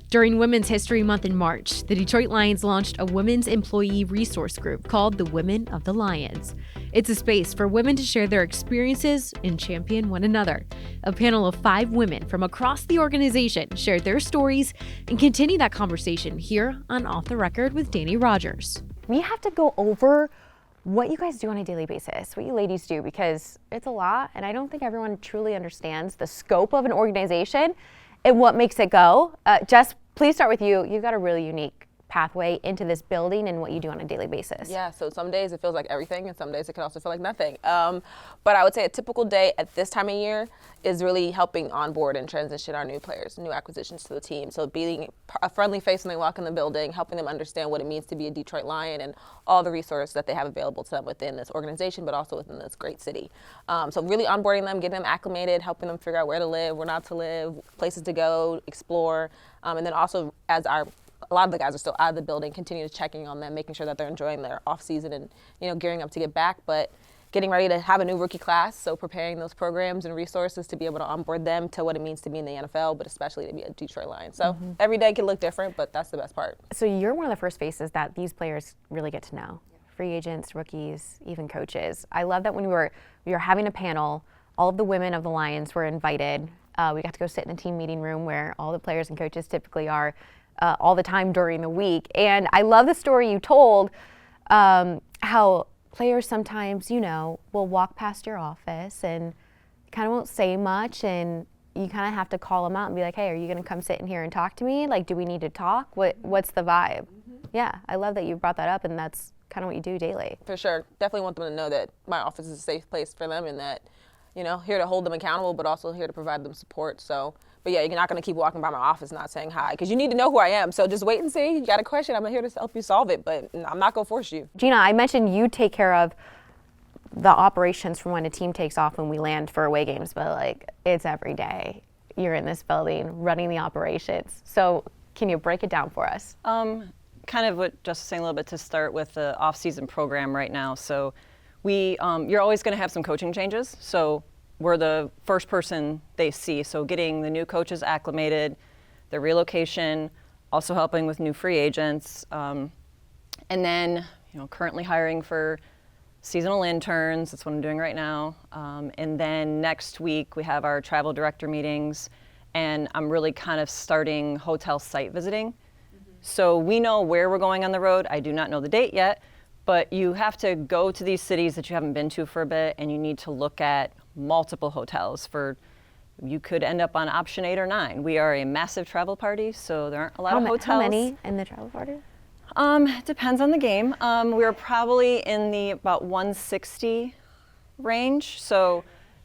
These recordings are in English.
During Women's History Month in March, the Detroit Lions launched a women's employee resource group called the Women of the Lions. It's a space for women to share their experiences and champion one another. A panel of 5 women from across the organization shared their stories and continue that conversation here on Off the Record with Dannie Rogers. We have to go over what you guys do on a daily basis, what you ladies do, because it's a lot, and I don't think everyone truly understands the scope of an organization and what makes it go. Jess, please start with you. You've got a really unique pathway into this building and what you do on a daily basis. Yeah, so some days it feels like everything, and some days it can also feel like nothing. But I would say a typical day at this time of year is really helping onboard and transition our new players, new acquisitions to the team. So being a friendly face when they walk in the building, helping them understand what it means to be a Detroit Lion and all the resources that they have available to them within this organization, but also within this great city. So really onboarding them, getting them acclimated, helping them figure out where to live, where not to live, places to go, explore, and then also as a lot of the guys are still out of the building, continue checking on them, making sure that they're enjoying their off season and gearing up to get back, but getting ready to have a new rookie class, so preparing those programs and resources to be able to onboard them to what it means to be in the NFL, but especially to be a Detroit Lion. So every day can look different, but that's the best part. So you're one of the first faces that these players really get to know. Free agents, rookies, even coaches. I love that when we were having a panel, all of the women of the Lions were invited. We got to go sit in the team meeting room where all the players and coaches typically are all the time during the week. And I love the story you told, how players sometimes, will walk past your office and kind of won't say much, and you kind of have to call them out and be like, hey, are you going to come sit in here and talk to me? Like, do we need to talk? What's the vibe? Yeah, I love that you brought that up, and that's kind of what you do daily. For sure. Definitely want them to know that my office is a safe place for them, and that, here to hold them accountable, but also here to provide them support. So, but yeah, you're not going to keep walking by my office not saying hi, because you need to know who I am. So just wait and see. You got a question, I'm here to help you solve it, but I'm not going to force you. Gina, I mentioned you take care of the operations from when a team takes off when we land for away games, but it's every day. You're in this building running the operations. So can you break it down for us? Kind of what Jess was saying a little bit to start with the off-season program right now. So you're always going to have some coaching changes. So we're the first person they see. So getting the new coaches acclimated, the relocation, also helping with new free agents, and then currently hiring for seasonal interns. That's what I'm doing right now. And then next week we have our travel director meetings, and I'm really kind of starting hotel site visiting. So we know where we're going on the road. I do not know the date yet, but you have to go to these cities that you haven't been to for a bit, and you need to look at multiple hotels. You could end up on option 8 or 9. We are a massive travel party, so there aren't a lot of hotels. How many in the travel party? It depends on the game. We're probably in the about 160 range, so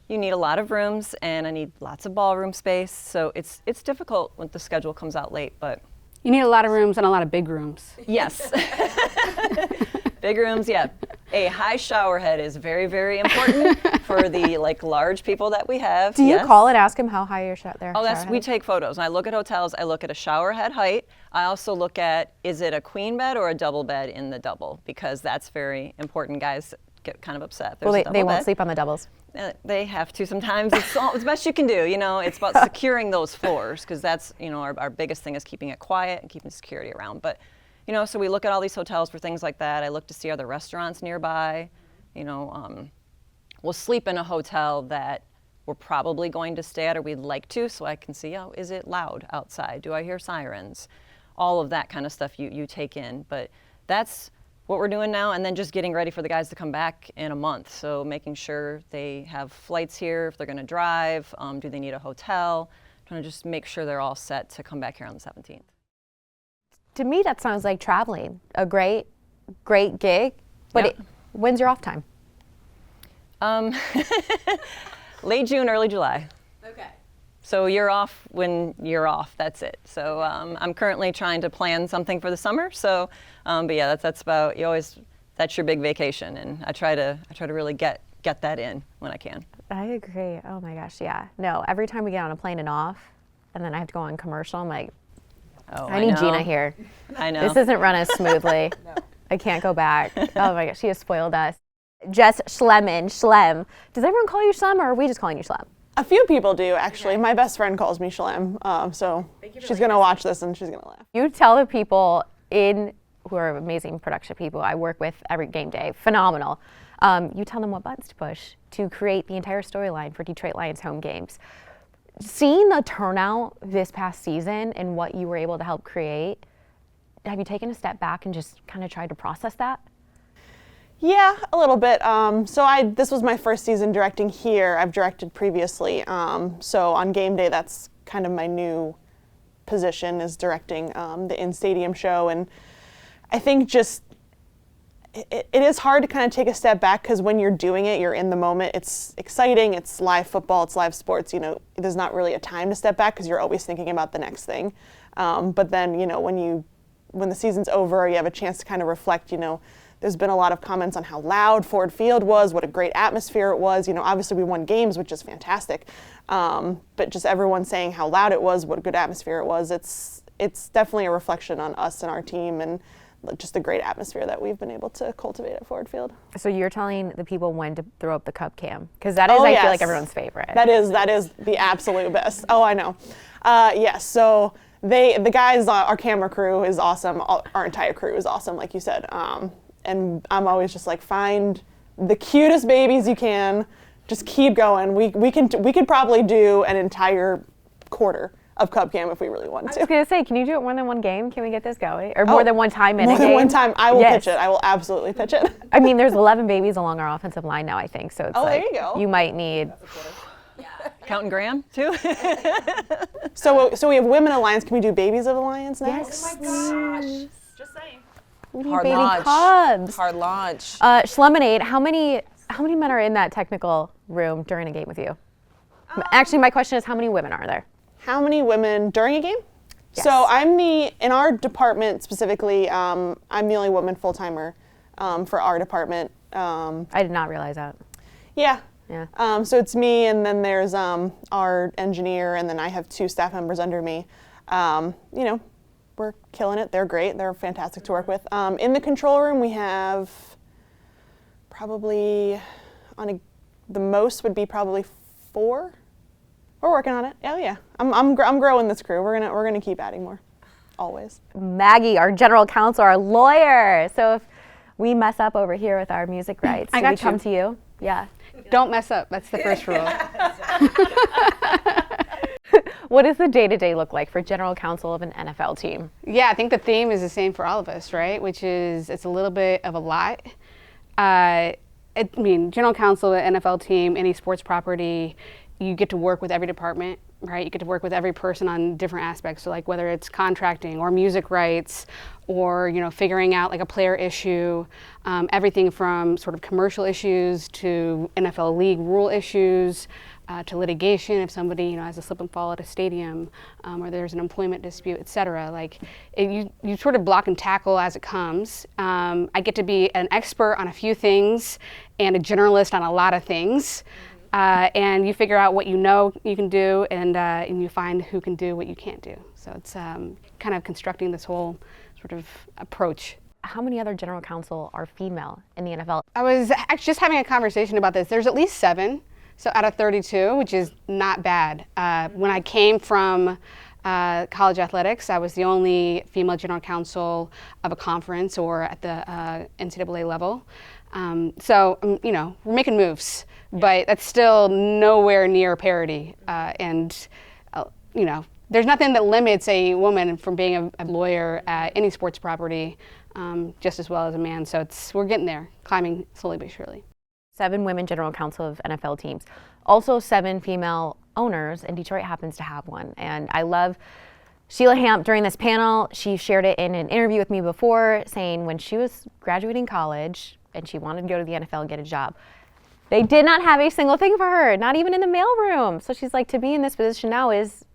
you need a lot of rooms, and I need lots of ballroom space. So it's difficult when the schedule comes out late, but you need a lot of rooms and a lot of big rooms. Yes. Big rooms, yeah. A high shower head is very, very important for the large people that we have. Do you call and ask them how high your shower head? We take photos. When I look at hotels, I look at a shower head height. I also look at, is it a queen bed or a double bed in the double? Because that's very important. Guys get kind of upset. Well, they won't sleep on the doubles. They have to sometimes. It's the best you can do. It's about securing those floors, because that's, our biggest thing is keeping it quiet and keeping security around. But so we look at all these hotels for things like that. I look to see other restaurants nearby. We'll sleep in a hotel that we're probably going to stay at, or we'd like to, so I can see, is it loud outside? Do I hear sirens? All of that kind of stuff you take in. But that's what we're doing now, and then just getting ready for the guys to come back in a month. So making sure they have flights here, if they're going to drive, do they need a hotel? Trying to just make sure they're all set to come back here on the 17th. To me, that sounds like traveling. A great gig. But when's your off time? Late June, early July. Okay. So you're off when you're off. That's it. So I'm currently trying to plan something for the summer. So, but yeah, that's about. That's your big vacation, and I try to really get that in when I can. I agree. Oh my gosh, yeah. No, every time we get on a plane and off, and then I have to go on commercial, I'm like, I need Gina here. I know. This isn't run as smoothly. No. I can't go back. Oh my gosh, she has spoiled us. Jess Schlem. Does everyone call you Schlem, or are we just calling you Schlem? A few people do, actually. My best friend calls me Shalem, so she's going to watch this and she's going to laugh. You tell the people who are amazing production people I work with every game day, phenomenal. You tell them what buttons to push to create the entire storyline for Detroit Lions home games. Seeing the turnout this past season and what you were able to help create, have you taken a step back and just kind of tried to process that? Yeah, a little bit. This was my first season directing here. I've directed previously. So on game day, that's kind of my new position, is directing the in-stadium show. And I think just it is hard to kind of take a step back, because when you're doing it, you're in the moment. It's exciting. It's live football. It's live sports. There's not really a time to step back because you're always thinking about the next thing. But then, when the season's over, you have a chance to kind of reflect. There's been a lot of comments on how loud Ford Field was, what a great atmosphere it was. Obviously we won games, which is fantastic. But just everyone saying how loud it was, what a good atmosphere it was. It's definitely a reflection on us and our team, and just the great atmosphere that we've been able to cultivate at Ford Field. So you're telling the people when to throw up the cup cam, because that is, I feel like, everyone's favorite. That is the absolute best. Oh, I know. Yes. So the guys, our camera crew is awesome. Our entire crew is awesome, like you said. And I'm always just like, find the cutest babies you can. Just keep going. We could probably do an entire quarter of Cub Cam if we really wanted to. I was going to say, can you do it more than one game? Can we get this going? Or more than one time in a game? More than one time. I will pitch it. I will absolutely pitch it. I mean, there's 11 babies along our offensive line now, I think. So it's there you go. You might need... Counting Graham, too? So we have Women Alliance. Can we do Babies of the Lions next? Yes. Oh my gosh. Just saying. Hard baby launch. cubs. Hard launch. Schlemonade, how many men are in that technical room during a game with you? Actually, my question is, how many women are there? How many women during a game? Yes. So in our department specifically, I'm the only woman full-timer for our department. I did not realize that. Yeah. Yeah. So it's me, and then there's our engineer, and then I have 2 staff members under me. We're killing it. They're great. They're fantastic to work with. In the control room, we have probably the most would be probably 4. We're working on it. Oh yeah, I'm growing this crew. We're gonna keep adding more, always. Maggie, our general counsel, our lawyer. So if we mess up over here with our music rights, I do got we come you. to you? Yeah. Don't mess up. That's the first rule. What does the day-to-day look like for general counsel of an NFL team? Yeah, I think the theme is the same for all of us, right? Which is, it's a little bit of a lot. General counsel of an NFL team, any sports property, you get to work with every department, right? You get to work with every person on different aspects. So like whether it's contracting or music rights or, figuring out like a player issue, everything from sort of commercial issues to NFL league rule issues, to litigation if somebody has a slip and fall at a stadium, or there's an employment dispute, et cetera. You sort of block and tackle as it comes. I get to be an expert on a few things and a generalist on a lot of things. And you figure out what you can do, and you find who can do what you can't do. So it's kind of constructing this whole sort of approach. How many other general counsel are female in the NFL? I was actually just having a conversation about this. There's at least 7, so out of 32, which is not bad. When I came from college athletics, I was the only female general counsel of a conference or at the NCAA level. So we're making moves, but that's still nowhere near parity. There's nothing that limits a woman from being a lawyer at any sports property just as well as a man. So we're getting there, climbing slowly but surely. 7 women general counsel of NFL teams. Also 7 female owners, and Detroit happens to have one. And I love Sheila Hamp during this panel. She shared it in an interview with me before, saying when she was graduating college and she wanted to go to the NFL and get a job, they did not have a single thing for her, not even in the mailroom. So she's like, to be in this position now is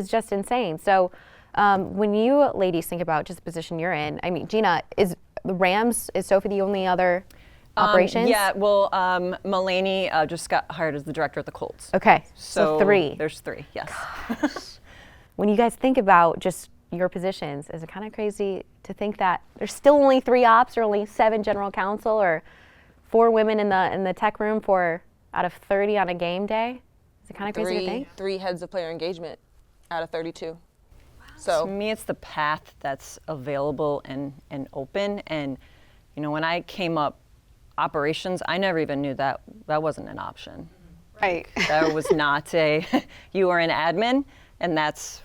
just insane. So when you ladies think about just the position you're in, I mean, Gina, is the Rams, is Sophie the only other operations? Yeah, well, Mulaney just got hired as the director at the Colts. Okay, so 3. There's 3, yes. When you guys think about just your positions, is it kind of crazy to think that there's still only 3 ops or only 7 general counsel or 4 women in the tech room out of 30 on a game day? Is it kind of crazy to think? Three heads of player engagement out of 32. To So me, it's the path that's available and open. And, you know, when I came up, operations, I never even knew that wasn't an option. Right. That was not you were an admin, and that's,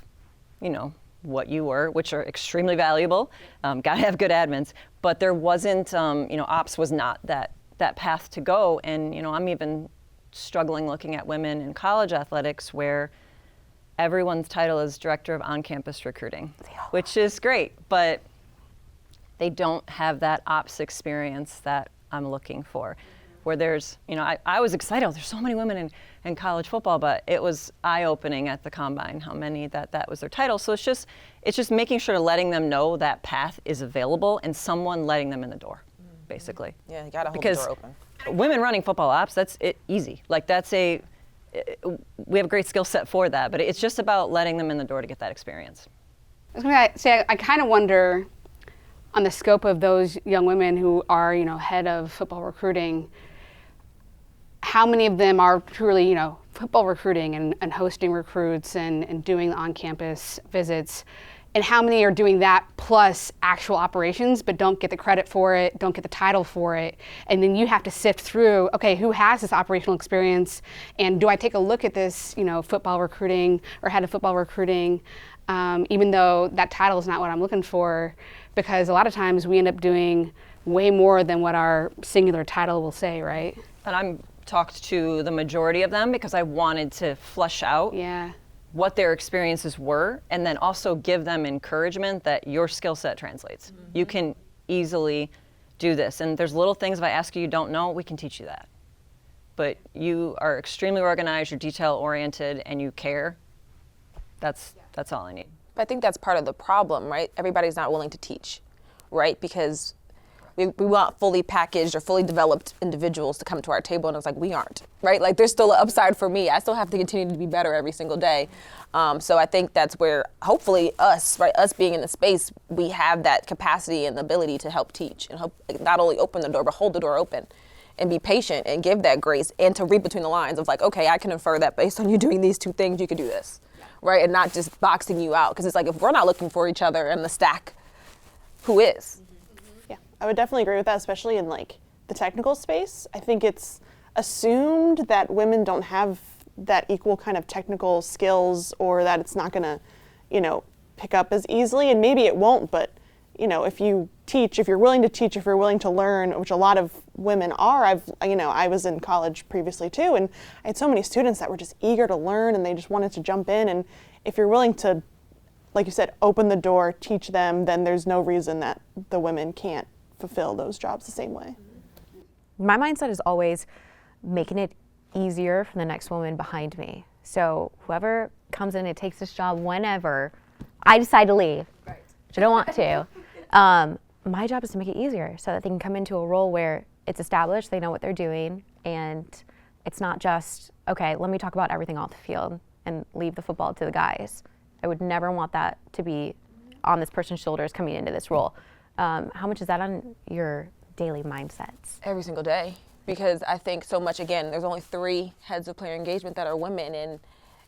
you know, what you were, which are extremely valuable. Got to have good admins. But there wasn't, you know, ops was not that path to go. And, you know, I'm even struggling looking at women in college athletics where everyone's title is director of on-campus recruiting, which is great, but they don't have that ops experience that I'm looking for. Where there's, you know, I was excited, there's so many women in college football, but it was eye-opening at the combine how many that was their title. So it's just making sure letting them know that path is available and someone letting them in the door, basically. yeah, you gotta hold Because the door open. women running football ops, that's easy. Like we have a great skill set for that, but it's just about letting them in the door to get that experience. I was going to say, I kind of wonder on the scope of those young women who are, you know, head of football recruiting, how many of them are truly, you know, football recruiting and hosting recruits and doing the on-campus visits, and how many are doing that plus actual operations but don't get the credit for it, don't get the title for it, and then you have to sift through, okay, who has this operational experience, and do I take a look at this, you know, football recruiting or head of football recruiting, even though that title is not what I'm looking for, because a lot of times we end up doing way more than what our singular title will say, right? And I'm talked to the majority of them because I wanted to flush out what their experiences were, and then also give them encouragement that your skill set translates. Mm-hmm. You can easily do this. And there's little things, if I ask you don't know, we can teach you that. But you are extremely organized, you're detail oriented, and you care. That's all I need. But I think that's part of the problem, right? Everybody's not willing to teach, right? Because we want fully packaged or fully developed individuals to come to our table, and it's like, we aren't, right? Like, there's still an upside for me. I still have to continue to be better every single day. So I think that's where, hopefully, us being in the space, we have that capacity and ability to help teach and help, like, not only open the door, but hold the door open and be patient and give that grace and to read between the lines of like, okay, I can infer that based on you doing these two things, you could do this, right? And not just boxing you out. Because it's like, if we're not looking for each other in the stack, who is? Yeah, I would definitely agree with that, especially in like the technical space. I think it's assumed that women don't have that equal kind of technical skills, or that it's not gonna, you know, pick up as easily, and maybe it won't, but you know, if you teach, if you're willing to teach, if you're willing to learn, which a lot of women are, I was in college previously too, and I had so many students that were just eager to learn and they just wanted to jump in, and if you're willing to, like you said, open the door, teach them, then there's no reason that the women can't fulfill those jobs the same way. My mindset is always making it easier for the next woman behind me. So whoever comes in and takes this job whenever I decide to leave, which I don't want to, my job is to make it easier so that they can come into a role where it's established, they know what they're doing, and it's not just, okay, let me talk about everything off the field and leave the football to the guys. I would never want that to be on this person's shoulders coming into this role. How much is that on your daily mindsets? Every single day. Because I think so much, again, there's only 3 heads of player engagement that are women, and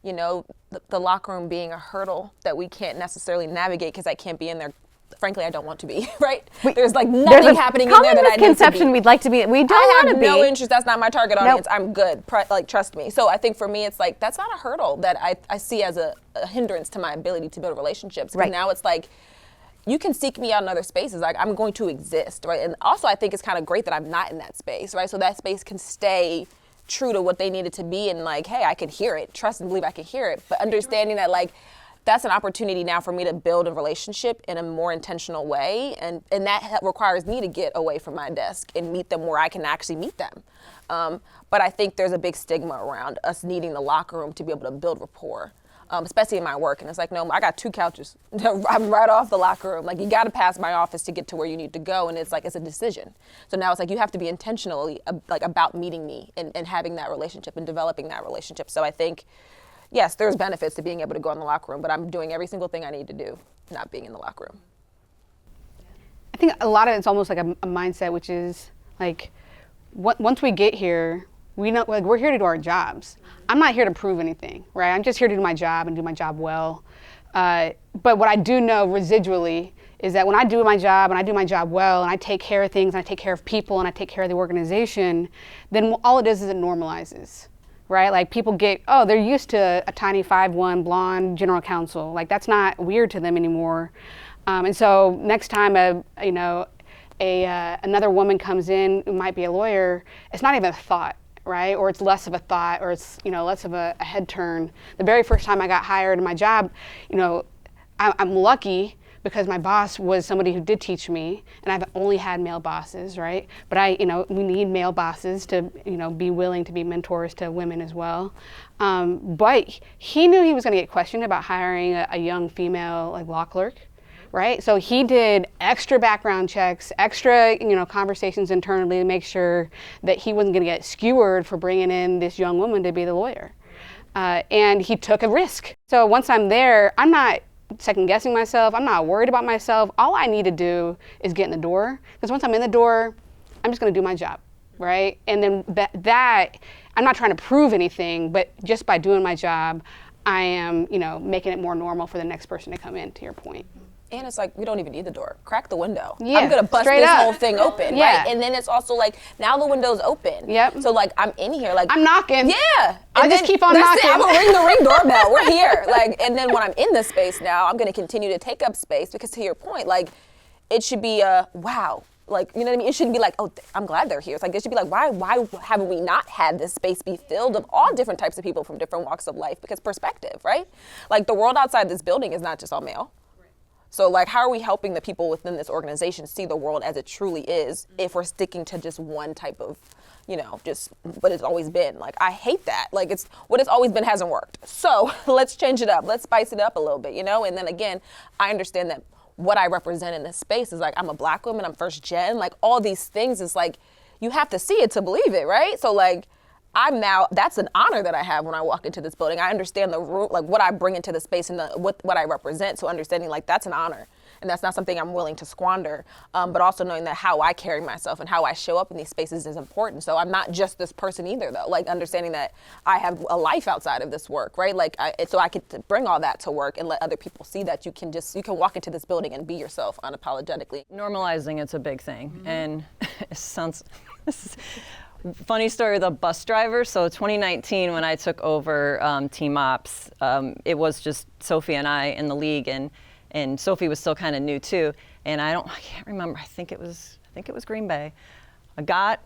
you know, the locker room being a hurdle that we can't necessarily navigate because I can't be in there. Frankly, I don't want to be, right? There's like nothing happening in there that I need to be. Misconception we'd like to be. We don't want to be. I have no interest. That's not my target audience. Nope. I'm good. Like, trust me. So I think for me, it's like, that's not a hurdle that I see as a hindrance to my ability to build relationships. Right. Now it's like, you can seek me out in other spaces. Like, I'm going to exist, right? And also I think it's kind of great that I'm not in that space, right? So that space can stay true to what they needed to be, and like, hey, I can hear it. Trust and believe I can hear it. But understanding that like, that's an opportunity now for me to build a relationship in a more intentional way, and that requires me to get away from my desk and meet them where I can actually meet them. But I think there's a big stigma around us needing the locker room to be able to build rapport, especially in my work. And it's like, no, I got 2 couches. I'm right off the locker room. Like, you got to pass my office to get to where you need to go, and it's like, it's a decision. So now it's like, you have to be intentionally like about meeting me and having that relationship and developing that relationship. So I think, yes, there's benefits to being able to go in the locker room, but I'm doing every single thing I need to do, not being in the locker room. I think a lot of it's almost like a mindset, which is like, once we get here, We know, like, we're here to do our jobs. I'm not here to prove anything, right? I'm just here to do my job and do my job well. But what I do know residually is that when I do my job and I do my job well and I take care of things and I take care of people and I take care of the organization, then all it is it normalizes, right? Like people get, oh, they're used to a tiny 5'1" blonde general counsel. Like that's not weird to them anymore. And so next time another woman comes in who might be a lawyer, it's not even a thought, right? Or it's less of a thought, or it's less of a head turn. The very first time I got hired in my job, I'm lucky because my boss was somebody who did teach me, and I've only had male bosses, right? But we need male bosses to, be willing to be mentors to women as well. But he knew he was going to get questioned about hiring a young female law clerk, right? So he did extra background checks, extra, conversations internally to make sure that he wasn't going to get skewered for bringing in this young woman to be the lawyer. And he took a risk. So once I'm there, I'm not second guessing myself. I'm not worried about myself. All I need to do is get in the door. Because once I'm in the door, I'm just going to do my job, right? And then that I'm not trying to prove anything, but just by doing my job, I am, making it more normal for the next person to come in, to your point. And it's like, we don't even need the door. Crack the window. Yeah, I'm going to bust this whole thing open, Yeah. right? And then it's also like, now the window's open. Yep. So like, I'm in here, like. I'm knocking. Yeah. I'll just keep on knocking. I'm going to ring the ring doorbell. We're here. And then when I'm in this space now, I'm going to continue to take up space because to your point, it should be wow. You know what I mean? It shouldn't be like, oh, I'm glad they're here. It's like, it should be like, why haven't we not had this space be filled of all different types of people from different walks of life? Because perspective, right? The world outside this building is not just all male. So how are we helping the people within this organization see the world as it truly is if we're sticking to just one type of, just what it's always been? I hate that. It's what it's always been hasn't worked. So let's change it up. Let's spice it up a little bit, And then again, I understand that what I represent in this space is I'm a Black woman, I'm first gen, all these things is you have to see it to believe it, right? So that's an honor that I have when I walk into this building. I understand the room, what I bring into the space and what I represent. So understanding that's an honor. And that's not something I'm willing to squander. But also knowing that how I carry myself and how I show up in these spaces is important. So I'm not just this person either though. Understanding that I have a life outside of this work, right? So I could bring all that to work and let other people see that you can walk into this building and be yourself unapologetically. Normalizing it's a big thing. And it sounds, funny story of the bus driver. So 2019, when I took over team ops, it was just Sophie and I in the league, and Sophie was still kind of new too. And I can't remember. I think it was Green Bay. The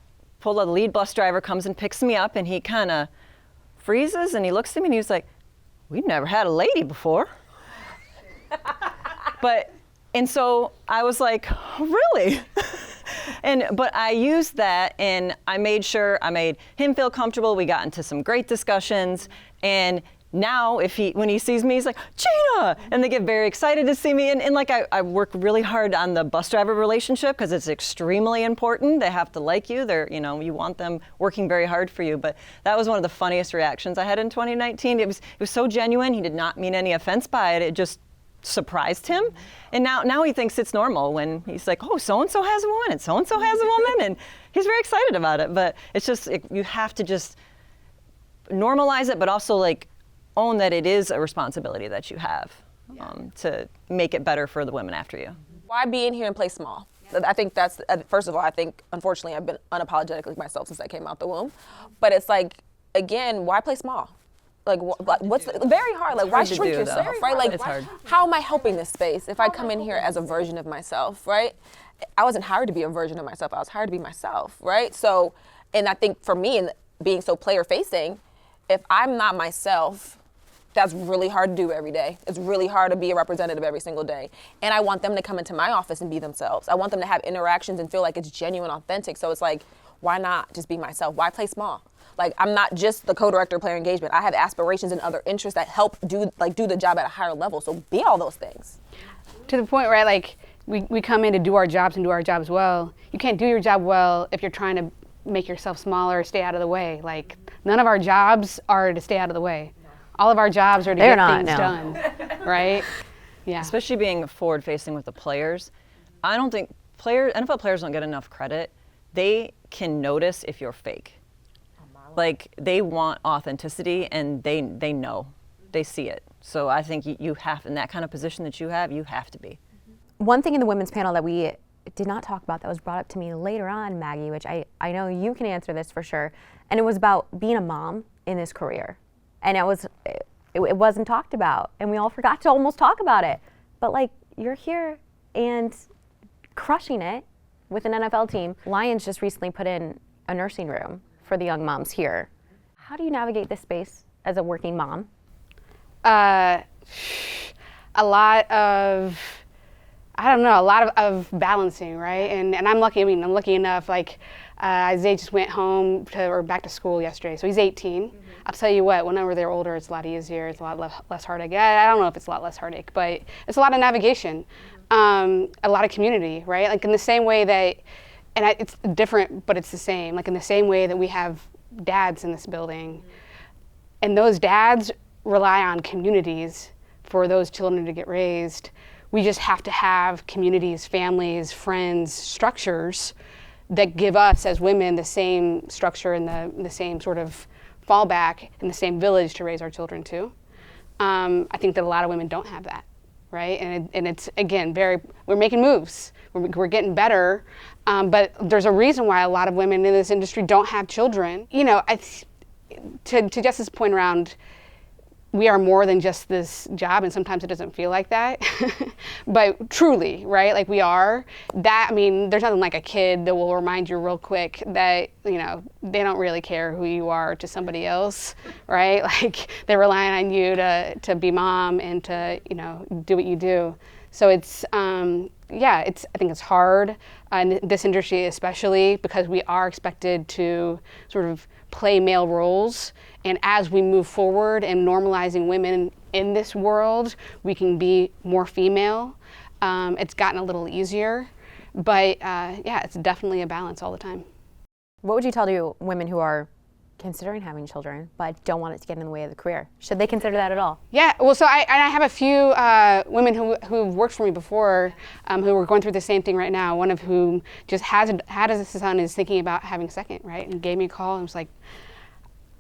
lead bus driver comes and picks me up, and he kind of freezes and he looks at me and he's like, "We've never had a lady before." And so I was like, "Really?" But I used that, and I made sure I made him feel comfortable. We got into some great discussions, and now when he sees me, he's like, "Gina!" And they get very excited to see me. And I work really hard on the bus driver relationship because it's extremely important. They have to like you. You want them working very hard for you. But that was one of the funniest reactions I had in 2019. It was so genuine. He did not mean any offense by it. It just surprised him. And now he thinks it's normal when he's like, "Oh, so-and-so has a woman and so-and-so has a woman." And he's very excited about it. But it's just, you have to just normalize it, but also own that it is a responsibility that you have to make it better for the women after you. Why be in here and play small? I think that's, first of all, unfortunately I've been unapologetically myself since I came out the womb. But it's again, why play small? What's very hard? Why shrink yourself, right? It's hard. How am I helping this space if I come in here as a version of myself, right? I wasn't hired to be a version of myself. I was hired to be myself, right? So, and I think for me, and being so player facing, if I'm not myself, that's really hard to do every day. It's really hard to be a representative every single day. And I want them to come into my office and be themselves. I want them to have interactions and feel like it's genuine, authentic. So it's why not just be myself? Why play small? I'm not just the co-director of player engagement. I have aspirations and other interests that help do the job at a higher level. So be all those things. To the point where we come in to do our jobs and do our jobs well. You can't do your job well if you're trying to make yourself smaller, stay out of the way. None of our jobs are to stay out of the way. All of our jobs are to get things done, right? Yeah. Especially being forward-facing with the players. I don't think NFL players don't get enough credit. They can notice if you're fake. Like, they want authenticity, and they know. They see it. So I think you have, in that kind of position that you have to be. One thing in the women's panel that we did not talk about that was brought up to me later on, Maggie, which I know you can answer this for sure, and it was about being a mom in this career. And it wasn't talked about, and we all forgot to almost talk about it. But like, you're here and crushing it with an NFL team. Lions just recently put in a nursing room for the young moms here. How do you navigate this space as a working mom? A lot of balancing, right? And I'm lucky. I mean, I'm lucky enough. Like Isaiah just went home or back to school yesterday, so he's 18. Mm-hmm. I'll tell you what. Whenever they're older, it's a lot easier. It's a lot less heartache. I don't know if it's a lot less heartache, but it's a lot of navigation, a lot of community, right? Like in the same way that, it's different, but it's the same. Like in the same way that we have dads in this building, and those dads rely on communities for those children to get raised. We just have to have communities, families, friends, structures that give us as women the same structure and the same sort of fallback and the same village to raise our children to. I think that a lot of women don't have that, right? And it's, again, we're making moves. We're getting better, but there's a reason why a lot of women in this industry don't have children. You know, to Jess's point around, we are more than just this job, and sometimes it doesn't feel like that. But truly, right? Like we are. That, I mean, there's nothing like a kid that will remind you real quick that, you know, they don't really care who you are to somebody else, right? Like they're relying on you to be mom and to, you know, do what you do. So it's, I think it's hard in this industry, especially because we are expected to sort of play male roles. And as we move forward and normalizing women in this world, we can be more female. It's gotten a little easier, but it's definitely a balance all the time. What would you tell to women who are considering having children but don't want it to get in the way of the career? Should they consider that at all? Yeah, well, so I have a few women who've worked for me before who are going through the same thing right now, one of whom just had a son, is thinking about having a second, right? And gave me a call and was like,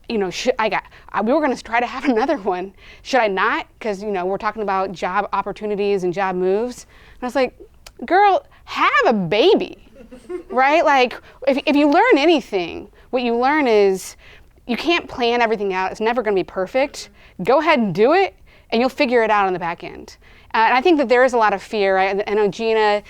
you know, we were going to try to have another one. Should I not? Because, you know, we're talking about job opportunities and job moves. And I was like, girl, have a baby, right? Like, if you learn anything, what you learn is you can't plan everything out. It's never going to be perfect. Go ahead and do it, and you'll figure it out on the back end. And I think that there is a lot of fear, right? I know Gina,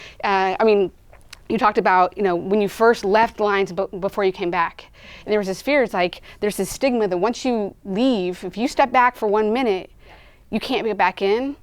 you talked about, you know, when you first left Lions before you came back. And there was this fear, it's like, there's this stigma that once you leave, if you step back for 1 minute, you can't get back in.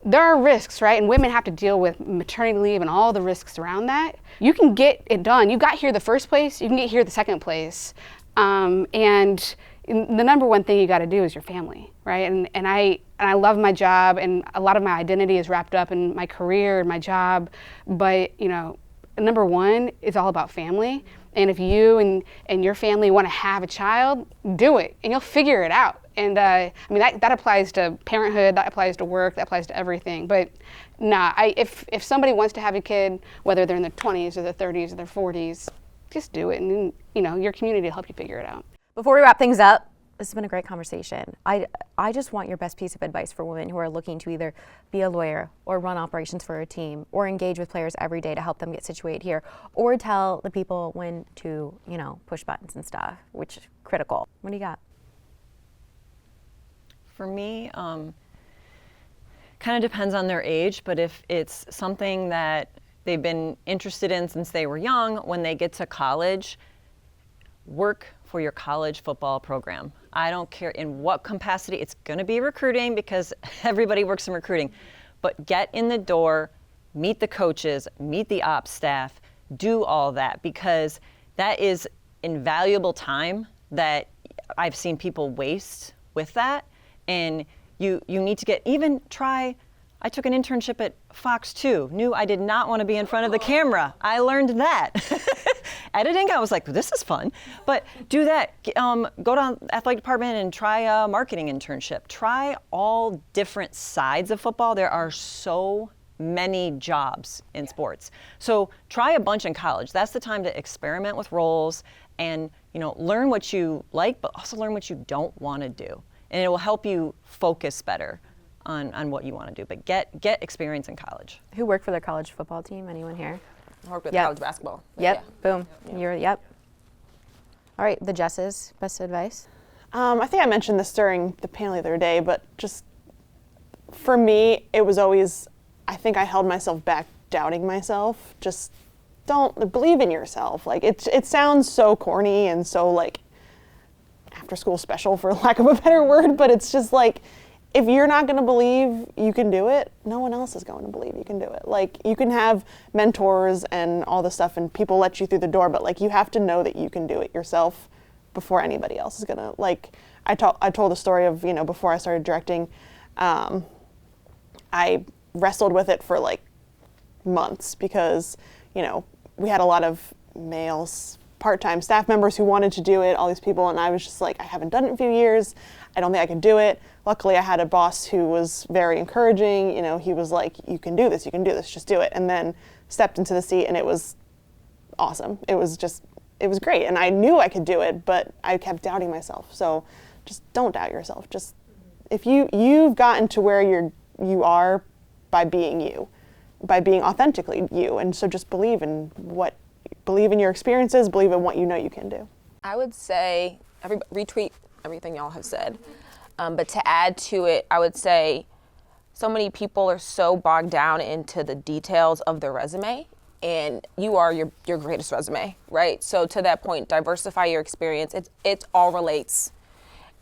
There are risks, right? And women have to deal with maternity leave and all the risks around that. You can get it done. You got here the first place, you can get here the second place. And the number one thing you got to do is your family, right? And I love my job, and a lot of my identity is wrapped up in my career and my job. But, you know, number one is all about family. And if you and your family want to have a child, do it, and you'll figure it out. And I mean, that applies to parenthood, that applies to work, that applies to everything. But if somebody wants to have a kid, whether they're in their 20s or their 30s or their 40s, just do it, and you know, your community will help you figure it out. Before we wrap things up, this has been a great conversation. I just want your best piece of advice for women who are looking to either be a lawyer or run operations for a team or engage with players every day to help them get situated here, or tell the people when to, you know, push buttons and stuff, which is critical. What do you got? For me, kind of depends on their age, but if it's something that they've been interested in since they were young, when they get to college, work for your college football program. I don't care in what capacity. It's going to be recruiting because everybody works in recruiting. But get in the door, meet the coaches, meet the ops staff, do all that, because that is invaluable time that I've seen people waste with that. And you need to I took an internship at Fox 2, knew I did not want to be in front of the camera. I learned that. Editing, I was like, this is fun. But do that. Go to the athletic department and try a marketing internship. Try all different sides of football. There are so many jobs in sports. So try a bunch in college. That's the time to experiment with roles and, learn what you like, but also learn what you don't want to do. And it will help you focus better on what you want to do. But get experience in college. Who worked for their college football team? Anyone here? I worked with Yep. college basketball. Yep. Yeah. Boom. Yep. All right. The Jesses. Best advice. I think I mentioned this during the panel the other day, but just for me, it was always, I think I held myself back doubting myself. Just don't believe in yourself. Like it sounds so corny and so like after school special for lack of a better word, but it's just like, if you're not going to believe you can do it, no one else is going to believe you can do it. Like you can have mentors and all this stuff and people let you through the door, but like you have to know that you can do it yourself before anybody else is going to. Like I told the story of, before I started directing, I wrestled with it for like months because, we had a lot of males, part-time staff members who wanted to do it, all these people, and I was just like, I haven't done it in a few years. I don't think I can do it. Luckily, I had a boss who was very encouraging. He was like, you can do this, just do it. And then stepped into the seat and it was awesome. It was great. And I knew I could do it, but I kept doubting myself. So just don't doubt yourself. Just, if you've gotten to where you are by being you, by being authentically you. And so just believe in your experiences, believe in what you can do. I would say, retweet everything y'all have said. But to add to it, I would say so many people are so bogged down into the details of their resume, and you are your greatest resume, right? So to that point, diversify your experience. It all relates.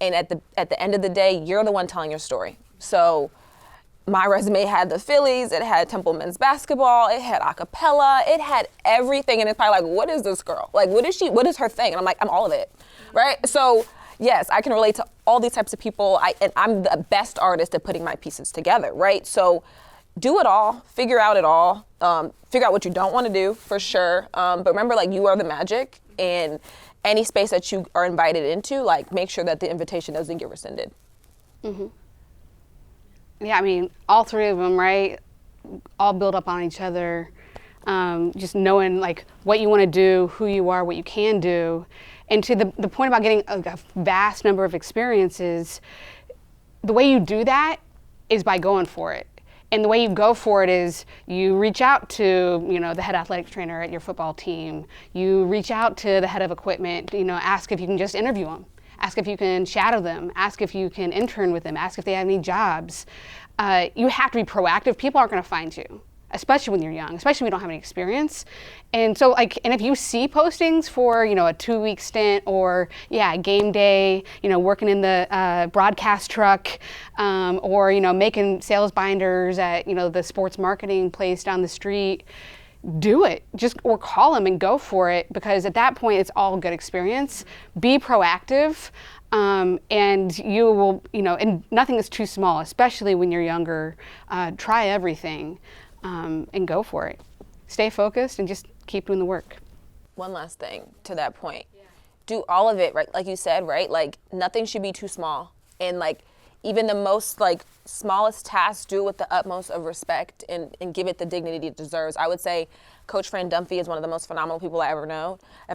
And at the end of the day, you're the one telling your story. So my resume had the Phillies, it had Temple men's basketball, it had a cappella, it had everything. And it's probably like, what is this girl? Like, what is her thing? And I'm like, I'm all of it, right? So yes, I can relate to all these types of people. And I'm the best artist at putting my pieces together, right? So do it all, figure out it all, figure out what you don't want to do for sure. But remember, like, you are the magic, and any space that you are invited into, like, make sure that the invitation doesn't get rescinded. Mm-hmm. Yeah, I mean, all three of them, right, all build up on each other. Just knowing, like, what you want to do, who you are, what you can do. And to the point about getting a vast number of experiences, the way you do that is by going for it. And the way you go for it is you reach out to, the head athletic trainer at your football team. You reach out to the head of equipment, ask if you can just interview them. Ask if you can shadow them. Ask if you can intern with them. Ask if they have any jobs. You have to be proactive. People aren't going to find you, especially when you're young, especially when you don't have any experience. And so, and if you see postings for, a 2-week stint or, game day, working in the broadcast truck, or, making sales binders at, the sports marketing place down the street, do it. Or call them and go for it, because at that point it's all good experience. Be proactive, and you will, and nothing is too small, especially when you're younger. Try everything, and go for it. Stay focused and just keep doing the work. One last thing to that point. Do all of it, right? Like you said, right? Like, nothing should be too small. And like, even the most smallest task, do it with the utmost of respect and give it the dignity it deserves. I would say Coach Fran Dunphy is one of the most phenomenal people I've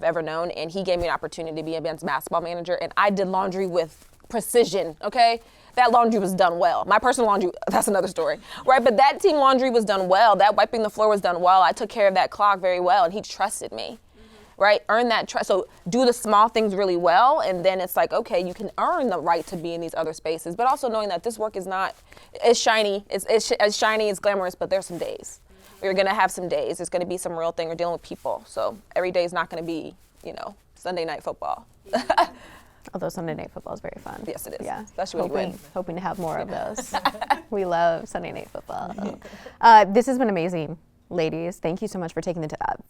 ever known, and he gave me an opportunity to be a men's basketball manager, and I did laundry with precision, okay? That laundry was done well. My personal laundry, that's another story, right? But that team laundry was done well. That wiping the floor was done well. I took care of that clock very well, and he trusted me. Right? Earn that trust. So do the small things really well, and then it's like, okay, you can earn the right to be in these other spaces, but also knowing that this work is not as shiny, it's shiny, it's glamorous, but there's some days. You're going to have some days. There's going to be some real thing. You're dealing with people. So every day is not going to be, Sunday night football. Although Sunday night football is very fun. Yes, it is. Yeah. Especially when you win. Hoping to have more of those. We love Sunday night football. This has been amazing. Ladies, thank you so much for taking the time.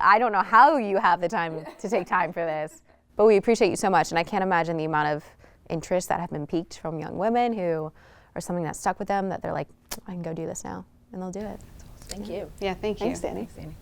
I don't know how you have the time to take time for this, but we appreciate you so much. And I can't imagine the amount of interest that have been piqued from young women who are something that stuck with them, that they're like, I can go do this now, and they'll do it. Thank you. Yeah, thank you. Thanks, Danny. Thanks, Danny.